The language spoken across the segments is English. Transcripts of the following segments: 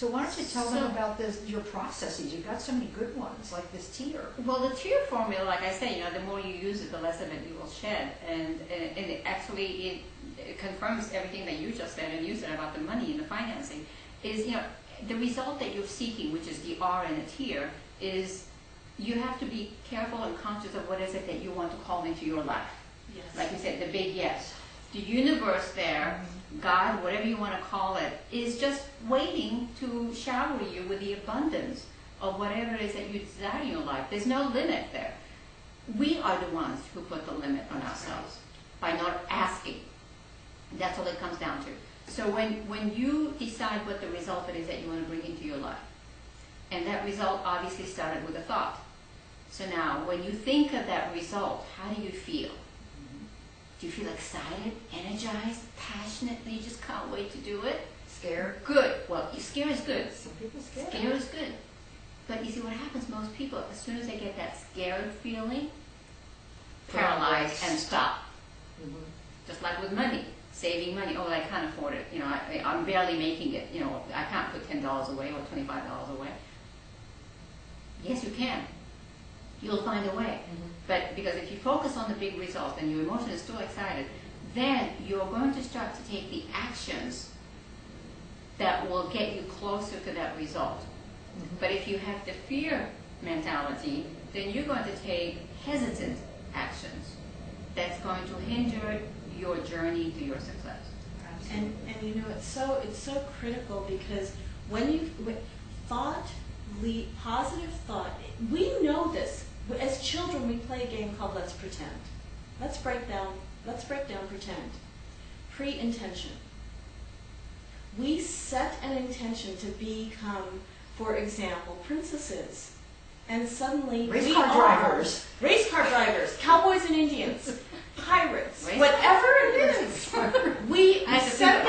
So why don't you tell them about your processes? You've got so many good ones, like this T.E.A.R. Well, the T.E.A.R formula, like I say, the more you use it, the less of it you will shed. And it confirms everything that you just said and you said about the money and the financing. Is, the result that you're seeking, which is the R in a T.E.A.R, is you have to be careful and conscious of what is it that you want to call into your life. Yes. Like you said, the big yes. The universe there, God, whatever you want to call it, is just waiting to shower you with the abundance of whatever it is that you desire in your life. There's no limit there. We are the ones who put the limit on ourselves by not asking. That's all it comes down to. So when you decide what the result it is that you want to bring into your life, and that result obviously started with a thought. So now, when you think of that result, how do you feel? Do you feel excited, energized, passionately, you just can't wait to do it? Scared? Good. Well, scared is good. Some people scared. Scared is good. But you see what happens, most people, as soon as they get that scared feeling, paralyze and stop. Just like with money, saving money. Oh, I can't afford it. I'm barely making it. I can't put $10 away or $25 away. Yes, you can. You'll find a way. But because if you focus on the big results and your emotion is still excited, then you're going to start to take the actions that will get you closer to that result. But if you have the fear mentality, then you're going to take hesitant actions. That's going to hinder your journey to your success. And it's so critical, because when positive thought, we know this. As children, we play a game called Let's Pretend. Let's break down pretend. Pre-intention. We set an intention to become, for example, princesses. And suddenly race car drivers, cowboys and Indians, pirates, whatever it is. We set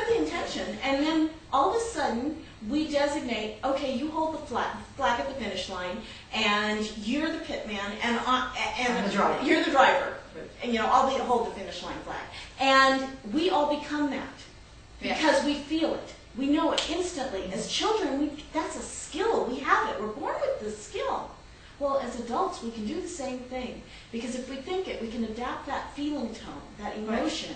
the intention, and then all of a sudden we designate, okay, you hold the flag at the finish line, and you're the pitman, and you're the driver, and I'll hold the finish line flag, and we all become that because we feel it. We know it instantly. As children, that's a skill. We have it. We're born with this skill. Well, as adults, we can do the same thing. Because if we think it, we can adapt that feeling tone, that emotion,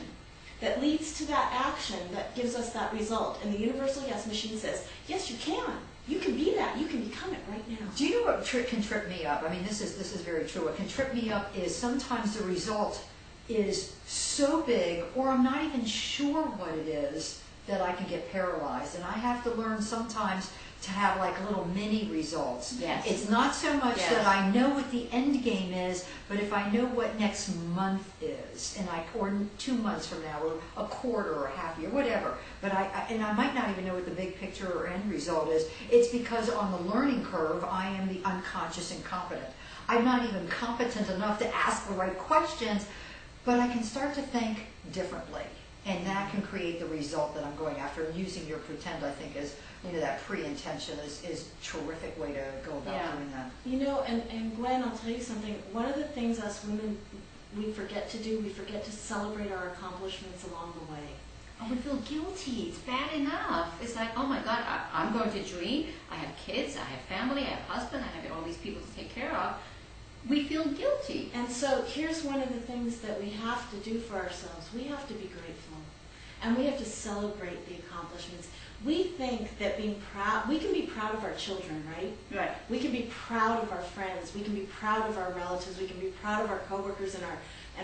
that leads to that action that gives us that result. And the Universal Yes Machine says, yes, you can. You can be that. You can become it right now. Do you know what can trip me up? I mean, this is very true. What can trip me up is sometimes the result is so big, or I'm not even sure what it is, that I can get paralyzed. And I have to learn sometimes to have like little mini results. Yes. It's not so much that I know what the end game is, but if I know what next month is, or 2 months from now, or a quarter, or a half year, whatever. But I might not even know what the big picture or end result is. It's because on the learning curve, I am the unconscious incompetent. I'm not even competent enough to ask the right questions, but I can start to think differently. And that can create the result that I'm going after. And using your pretend, I think, is, that pre-intention is a terrific way to go about doing that. And Gwen, I'll tell you something. One of the things us women, we forget to do, we forget to celebrate our accomplishments along the way. Oh, we feel guilty. It's bad enough. It's like, oh my God, I'm going to dream. I have kids, I have family, I have husband, I have all these people to take care of. We feel guilty. And so here's one of the things that we have to do for ourselves. We have to be grateful. And we have to celebrate the accomplishments. We think that being proud, we can be proud of our children, right? Right. We can be proud of our friends. We can be proud of our relatives. We can be proud of our coworkers and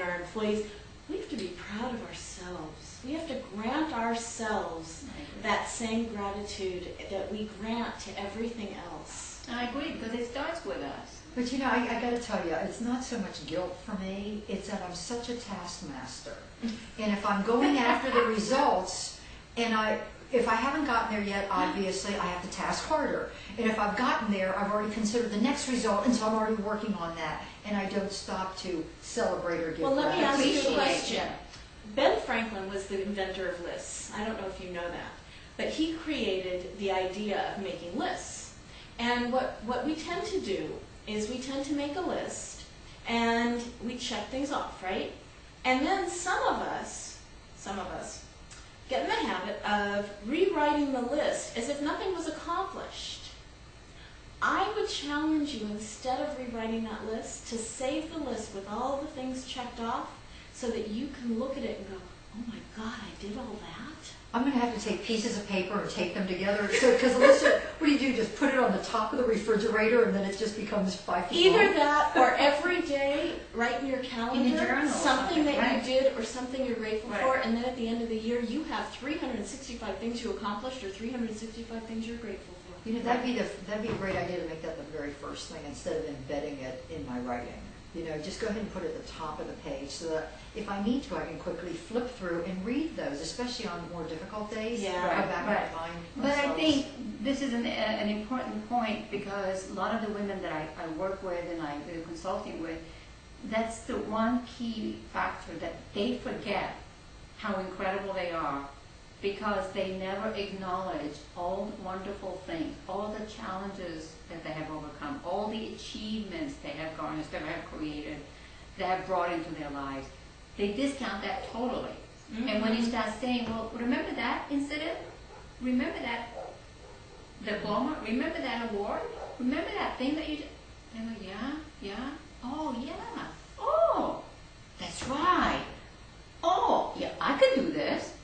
our employees. We have to be proud of ourselves. We have to grant ourselves that same gratitude that we grant to everything else. I agree, because it starts with us. But I got to tell you, it's not so much guilt for me, it's that I'm such a taskmaster. And if I'm going after the results, and if I haven't gotten there yet, obviously I have to task harder. And if I've gotten there, I've already considered the next result, and so I'm already working on that. And I don't stop to celebrate or give Well, let me ask you a appreciate question. Ben Franklin was the inventor of lists. I don't know if you know that. But he created the idea of making lists. And what we tend to do is we tend to make a list and we check things off, right? And then some of us get in the habit of rewriting the list as if nothing was accomplished. I would challenge you, instead of rewriting that list, to save the list with all the things checked off so that you can look at it and go, oh my God, I did all that? I'm going to have to take pieces of paper and tape them together. So, because Alyssa, what do? Just put it on the top of the refrigerator and then it just becomes 5 feet long? Either that, or every day write in your calendar In a journal, something that right. you did or something you're grateful Right. for, and then at the end of the year you have 365 things you accomplished or 365 things you're grateful for. You know, that'd be a great idea to make that the very first thing instead of embedding it in my writing. You know, just go ahead and put it at the top of the page so that if I need to, I can quickly flip through and read those, especially on more difficult days. Yeah. Go back in my mind. But I themselves. think this is an important point, because a lot of the women that I work with and I do consulting with, that's the one key factor, that they forget how incredible they are, because they never acknowledge all the wonderful things, all the challenges that they have overcome, all the achievements they have garnered, they have created, they have brought into their lives. They discount that totally. Mm-hmm. And when you start saying, well, remember that incident? Remember that diploma? Remember that award? Remember that thing that you did? They go, yeah, oh, yeah, oh, that's right. Oh, yeah, I could do this.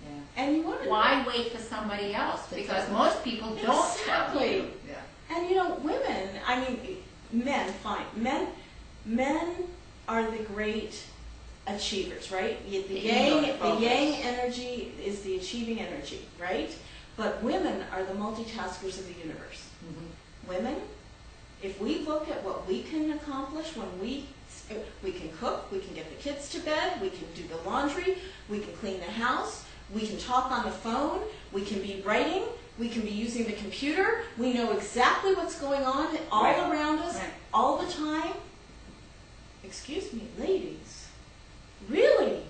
Yeah. And you want to Why wait for somebody else? Because most people don't tell Exactly. you. Yeah. And you know, women, I mean, men, fine. Men are the great achievers, right? The yang energy is the achieving energy, right? But women are the multitaskers of the universe. Mm-hmm. Women, if we look at what we can accomplish when we can cook, we can get the kids to bed, we can do the laundry, we can clean the house, we can talk on the phone, we can be writing, we can be using the computer, we know exactly what's going on all Right. around us, Right. all the time. Excuse me, ladies, really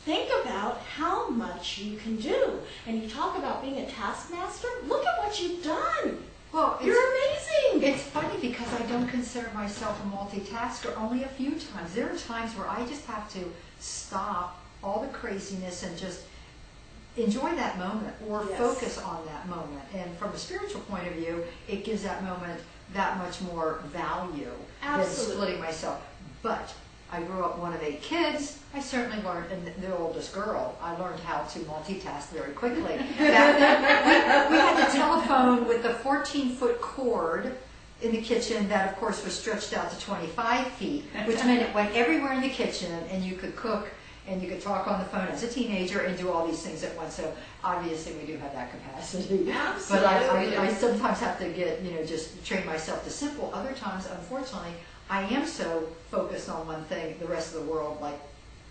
think about how much you can do. And you talk about being a taskmaster, look at what you've done. Well, You're amazing. It's funny because I don't consider myself a multitasker only a few times. There are times where I just have to stop all the craziness and just enjoy that moment or Yes. focus on that moment. And from a spiritual point of view, it gives that moment that much more value than Absolutely. splitting myself. But I grew up one of 8 kids. I certainly learned, and the oldest girl, I learned how to multitask very quickly. Back then, we had the telephone with the 14-foot cord in the kitchen that, of course, was stretched out to 25 feet, which meant it went everywhere in the kitchen, and you could cook and you could talk on the phone as a teenager and do all these things at once. So obviously we do have that capacity. Absolutely. But I sometimes have to get, just train myself to simple. Other times, unfortunately, I am so focused on one thing, the rest of the world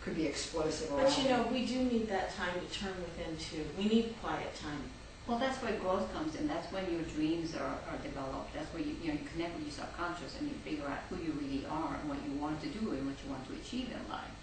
could be explosive around But me. we do need that time to turn within too. We need quiet time. Well, that's where growth comes in. That's when your dreams are developed. That's where you connect with your subconscious and you figure out who you really are and what you want to do and what you want to achieve in life.